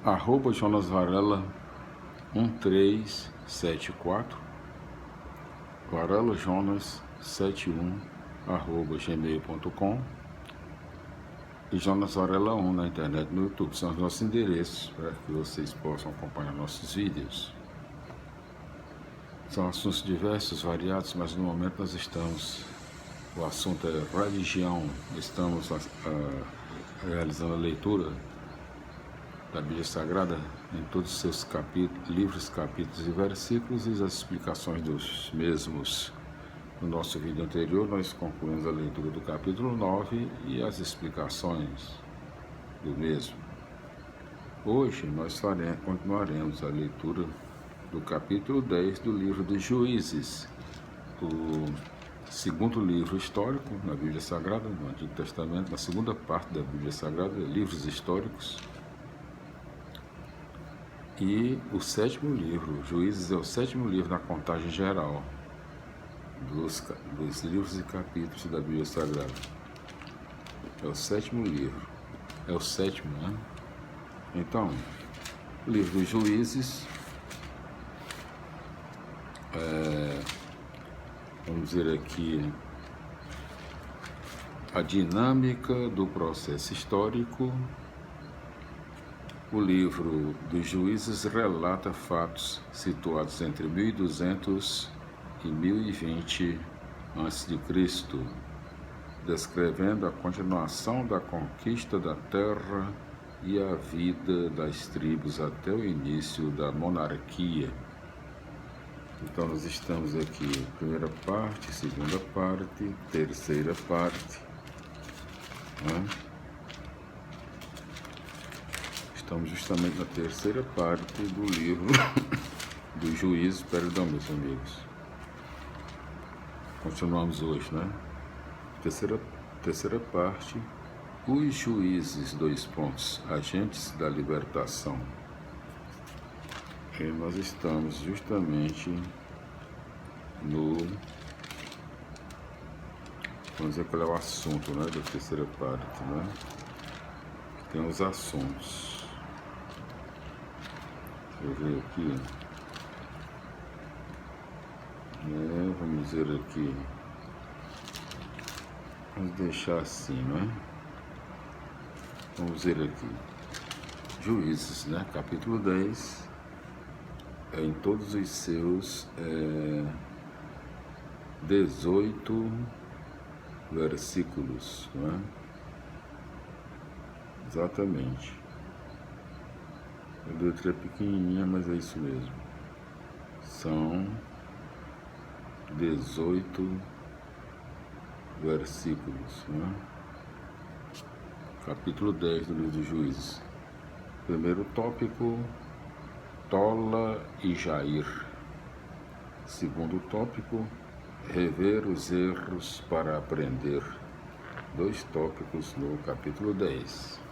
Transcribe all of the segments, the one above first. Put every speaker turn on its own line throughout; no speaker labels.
@JonasVarela 1374, varelajonas71@gmail.com e Jonas Varela 1 na internet, no YouTube. São os nossos endereços para que vocês possam acompanhar nossos vídeos. São assuntos diversos, variados, mas no momento nós estamos, o assunto é religião. Estamos realizando a leitura da Bíblia Sagrada em todos os seus livros, capítulos e versículos e as explicações dos mesmos. No nosso vídeo anterior, nós concluímos a leitura do capítulo 9 e as explicações do mesmo. Hoje, nós continuaremos a leitura do capítulo 10 do livro dos Juízes, o segundo livro histórico na Bíblia Sagrada, no Antigo Testamento, na segunda parte da Bíblia Sagrada, livros históricos. E o sétimo livro, Juízes, é o sétimo livro na contagem geral dos livros e capítulos da Bíblia Sagrada. É o sétimo livro. É o sétimo, né? Então, o livro dos Juízes, vamos dizer aqui, a dinâmica do processo histórico. O livro dos Juízes relata fatos situados entre 1200 e 1020 a.C., descrevendo a continuação da conquista da terra e a vida das tribos até o início da monarquia. Então nós estamos aqui, primeira parte, segunda parte, terceira parte, né? Estamos justamente na terceira parte do livro dos Juízes. Perdão, meus amigos. Continuamos hoje, né? Terceira parte, os Juízes, agentes da libertação. E nós estamos justamente no, vamos dizer qual é o assunto, né, da terceira parte, né? Tem os assuntos. Deixa eu ver aqui. Vamos dizer aqui. Vamos deixar assim, né? Vamos ver aqui. Juízes, né? Capítulo 10. Em todos os seus 18 versículos, né? Exatamente. A letra é pequenininha, mas é isso mesmo. São 18 versículos, né? Capítulo 10 do livro dos Juízes. Primeiro tópico, Tola e Jair. Segundo tópico, rever os erros para aprender. Dois tópicos no capítulo 10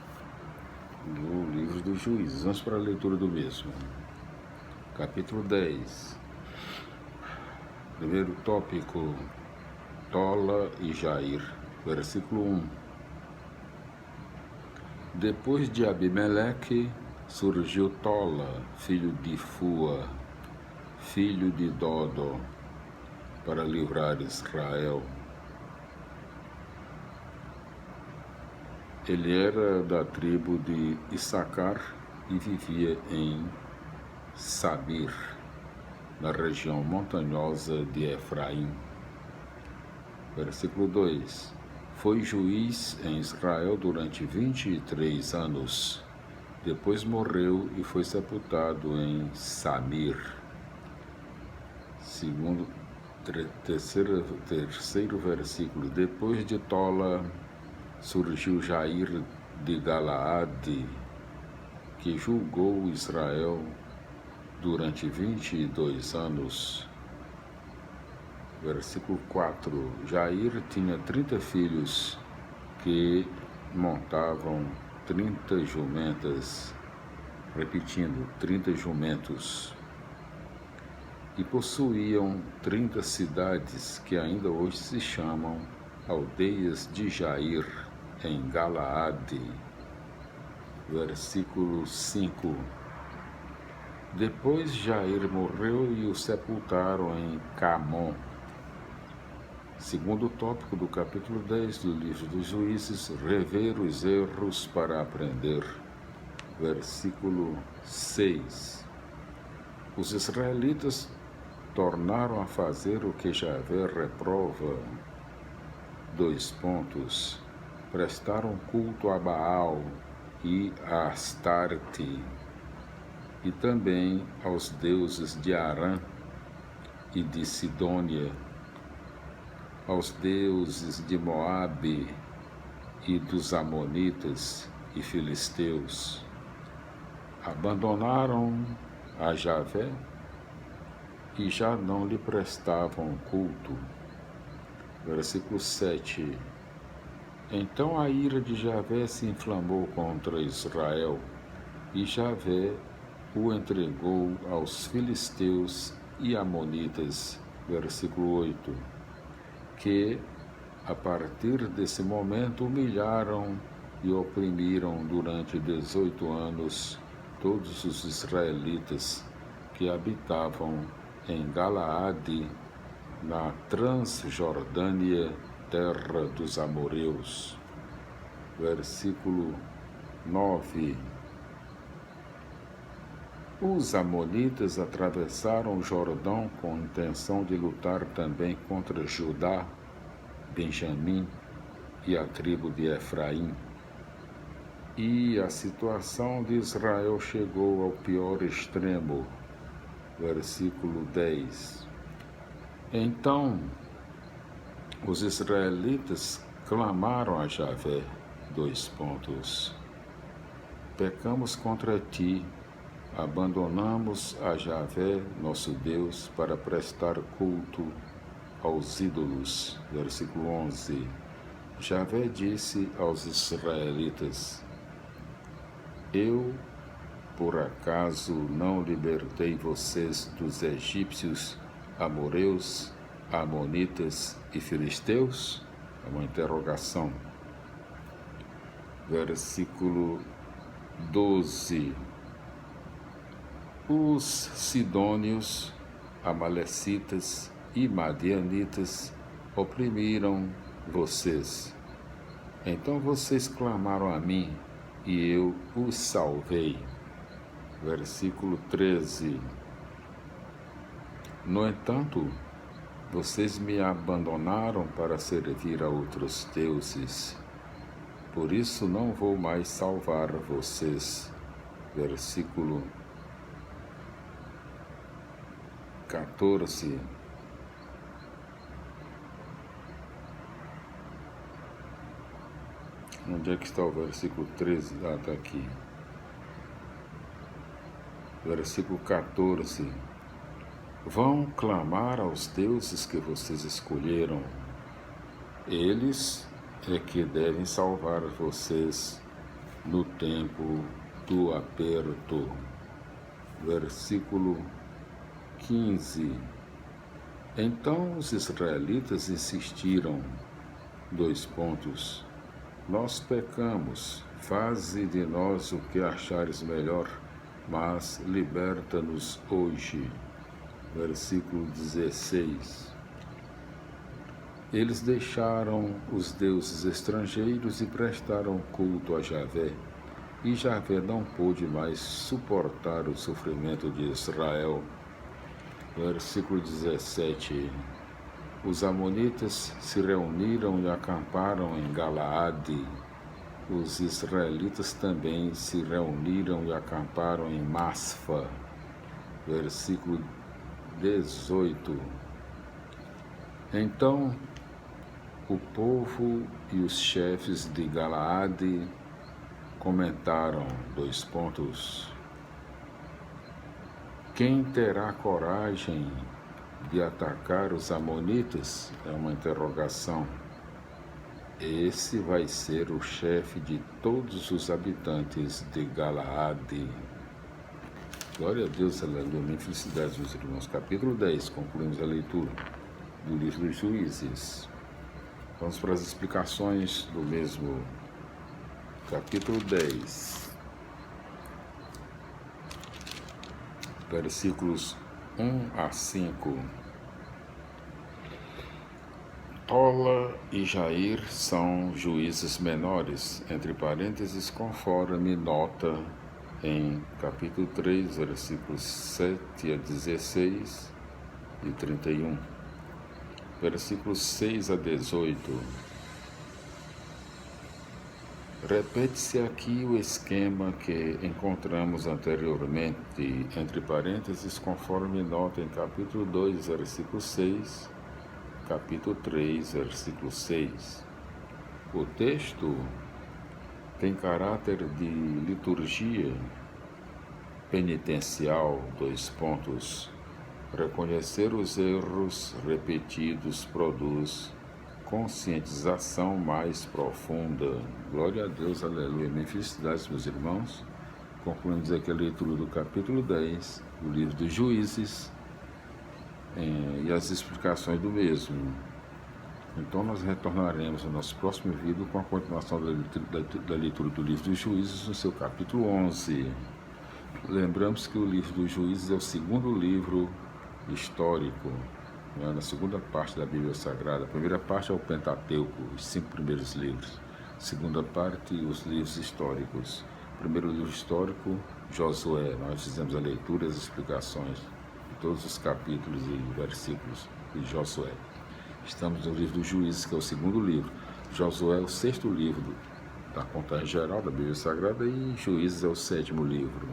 do livro dos Juízes. Vamos para a leitura do mesmo. Capítulo 10. Primeiro tópico, Tola e Jair. Versículo 1. Depois de Abimeleque, surgiu Tola, filho de Fua, filho de Dodo, para livrar Israel. Ele era da tribo de Issacar e vivia em Sabir, na região montanhosa de Efraim. Versículo 2. Foi juiz em Israel durante 23 anos. Depois morreu e foi sepultado em Samir. Terceiro versículo. Depois de Tola, surgiu Jair de Galaade, que julgou Israel durante 22 anos. Versículo 4. Jair tinha 30 filhos que montavam 30 jumentas, repetindo, 30 jumentos, e possuíam 30 cidades que ainda hoje se chamam aldeias de Jair, em Galaade. versículo 5. Depois Jair morreu e o sepultaram em Camon. Segundo tópico do capítulo 10 do livro dos Juízes, rever os erros para aprender. Versículo 6. Os israelitas tornaram a fazer o que Javé reprova. Prestaram culto a Baal e a Astarte, e também aos deuses de Arã e de Sidônia, aos deuses de Moabe e dos Amonitas e Filisteus. Abandonaram a Javé e já não lhe prestavam culto. Versículo 7. Então a ira de Javé se inflamou contra Israel, e Javé o entregou aos filisteus e amonitas. Versículo 8. Que, a partir desse momento, humilharam e oprimiram durante 18 anos todos os israelitas que habitavam em Galaade, na Transjordânia, terra dos amorreus. Versículo 9. Os amonitas atravessaram o Jordão com intenção de lutar também contra Judá, Benjamim e a tribo de Efraim. E a situação de Israel chegou ao pior extremo. Versículo 10. Então, os israelitas clamaram a Javé. Pecamos contra ti, abandonamos a Javé, nosso Deus, para prestar culto aos ídolos. Versículo 11. Javé disse aos israelitas: Eu, por acaso, não libertei vocês dos egípcios, amorreus, amonitas e filisteus? É uma interrogação. Versículo 12. Os sidônios, amalecitas e madianitas oprimiram vocês. Então vocês clamaram a mim e eu os salvei. Versículo 13. No entanto, vocês me abandonaram para servir a outros deuses. Por isso não vou mais salvar vocês. Versículo 14. Onde é que está o versículo 13? Ah, está aqui. Versículo 14. Vão clamar aos deuses que vocês escolheram. Eles é que devem salvar vocês no tempo do aperto. Versículo 15. Então os israelitas insistiram. Nós pecamos, faze de nós o que achares melhor, mas liberta-nos hoje. Versículo 16. Eles deixaram os deuses estrangeiros e prestaram culto a Javé, e Javé não pôde mais suportar o sofrimento de Israel. Versículo 17. Os amonitas se reuniram e acamparam em Galaade. Os israelitas também se reuniram e acamparam em Masfa. Versículo 18. Então o povo e os chefes de Galaade comentaram, Quem terá coragem de atacar os amonitas? É uma interrogação. Esse vai ser o chefe de todos os habitantes de Galaade. Glória a Deus, aleluia, felicidades, meus irmãos. Capítulo 10, concluímos a leitura do livro dos Juízes. Vamos para as explicações do mesmo capítulo 10. versículos 1 a 5. Tola e Jair são juízes menores, entre parênteses, conforme nota em capítulo 3, versículos 7 a 16 e 31. Versículos 6 a 18. Repete-se aqui o esquema que encontramos anteriormente, entre parênteses, conforme nota em capítulo 2, versículo 6, capítulo 3, versículo 6. O texto tem caráter de liturgia penitencial, Reconhecer os erros repetidos produz conscientização mais profunda. Glória a Deus, aleluia. Minhas felicidades, meus irmãos. Concluímos aqui a leitura do capítulo 10 do livro dos Juízes e as explicações do mesmo. Então nós retornaremos no nosso próximo vídeo com a continuação da leitura do livro dos Juízes no seu capítulo 11. Lembramos que o livro dos Juízes é o segundo livro histórico, na segunda parte da Bíblia Sagrada. A primeira parte é o Pentateuco, os 5 primeiros livros. A segunda parte, os livros históricos. O primeiro livro histórico, Josué. Nós fizemos a leitura e as explicações de todos os capítulos e versículos de Josué. Estamos no livro dos Juízes, que é o segundo livro. Josué é o 6º livro da contagem geral da Bíblia Sagrada e Juízes é o 7º livro.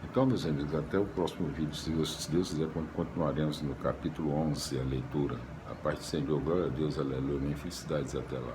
Então, meus amigos, até o próximo vídeo, se Deus quiser, continuaremos no capítulo 11, a leitura. A paz do Senhor, glória a Deus, aleluia, minhas felicidades, até lá.